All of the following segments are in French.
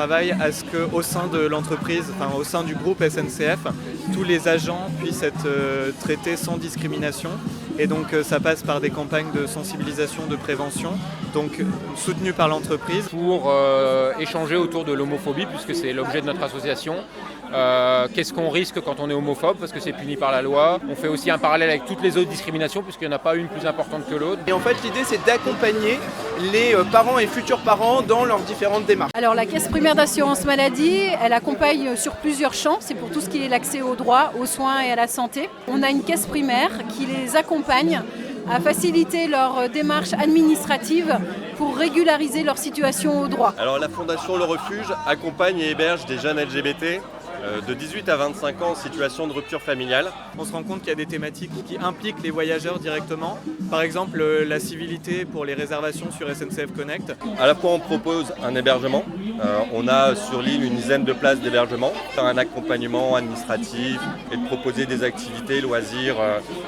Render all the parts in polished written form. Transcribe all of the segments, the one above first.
travaille à ce qu'au sein de l'entreprise, enfin au sein du groupe SNCF, tous les agents puissent être traités sans discrimination. Et donc ça passe par des campagnes de sensibilisation, de prévention, donc soutenues par l'entreprise. Pour échanger autour de l'homophobie, puisque c'est l'objet de notre association. Qu'est-ce qu'on risque quand on est homophobe, parce que c'est puni par la loi. On fait aussi un parallèle avec toutes les autres discriminations, puisqu'il n'y en a pas une plus importante que l'autre. Et en fait, l'idée, c'est d'accompagner les parents et futurs parents dans leurs différentes démarches. Alors la caisse primaire d'assurance maladie, elle accompagne sur plusieurs champs. C'est pour tout ce qui est l'accès aux droits, aux soins et à la santé. On a une caisse primaire qui les accompagne à faciliter leur démarche administrative pour régulariser leur situation aux droits. Alors la Fondation Le Refuge accompagne et héberge des jeunes LGBT de 18 à 25 ans en situation de rupture familiale. On se rend compte qu'il y a des thématiques qui impliquent les voyageurs directement. Par exemple, la civilité pour les réservations sur SNCF Connect. À la fois on propose un hébergement, on a sur l'île une dizaine de places d'hébergement, un accompagnement administratif et de proposer des activités, loisirs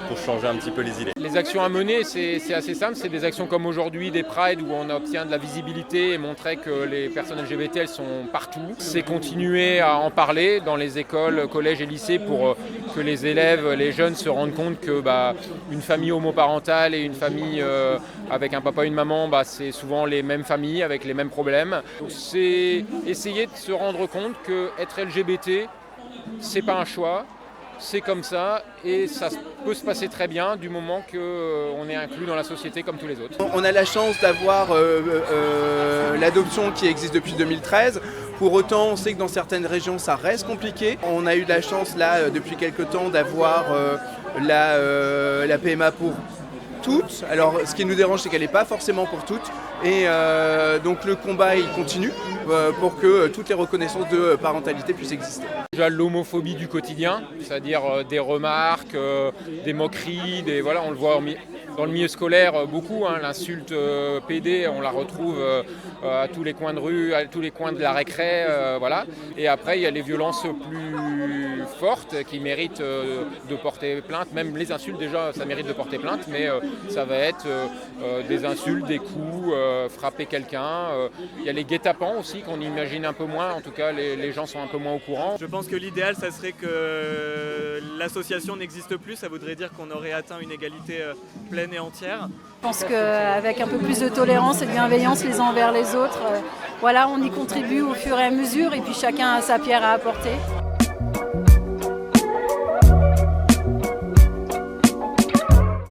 pour changer un petit peu les idées. Les actions à mener, c'est assez simple, c'est des actions comme aujourd'hui, des prides où on obtient de la visibilité et montrer que les personnes LGBT elles sont partout. C'est continuer à en parler dans les écoles, collèges et lycées pour que les élèves, les jeunes se rendent compte que une famille homoparentale et une famille avec un papa et une maman, c'est souvent les mêmes familles avec les mêmes problèmes. Donc c'est essayer de se rendre compte que être LGBT, c'est pas un choix. C'est comme ça et ça peut se passer très bien du moment qu'on est inclus dans la société comme tous les autres. On a la chance d'avoir l'adoption qui existe depuis 2013. Pour autant, on sait que dans certaines régions, ça reste compliqué. On a eu de la chance là depuis quelques temps d'avoir la PMA pour toutes. Alors ce qui nous dérange, c'est qu'elle n'est pas forcément pour toutes. Et donc le combat, il continue pour que toutes les reconnaissances de parentalité puissent exister. Déjà l'homophobie du quotidien, c'est-à-dire des remarques, des moqueries, on le voit dans le milieu scolaire beaucoup, l'insulte PD, on la retrouve à tous les coins de rue, à tous les coins de la récré, voilà. Et après il y a les violences plus fortes qui méritent de porter plainte, même les insultes déjà ça mérite de porter plainte, mais ça va être des insultes, des coups, frapper quelqu'un. Il y a les guet-apens aussi qu'on imagine un peu moins, en tout cas les gens sont un peu moins au courant. Je pense que l'idéal, ça serait que l'association n'existe plus. Ça voudrait dire qu'on aurait atteint une égalité pleine et entière. Je pense qu'avec un peu plus de tolérance et de bienveillance les uns envers les autres, on y contribue au fur et à mesure et puis chacun a sa pierre à apporter.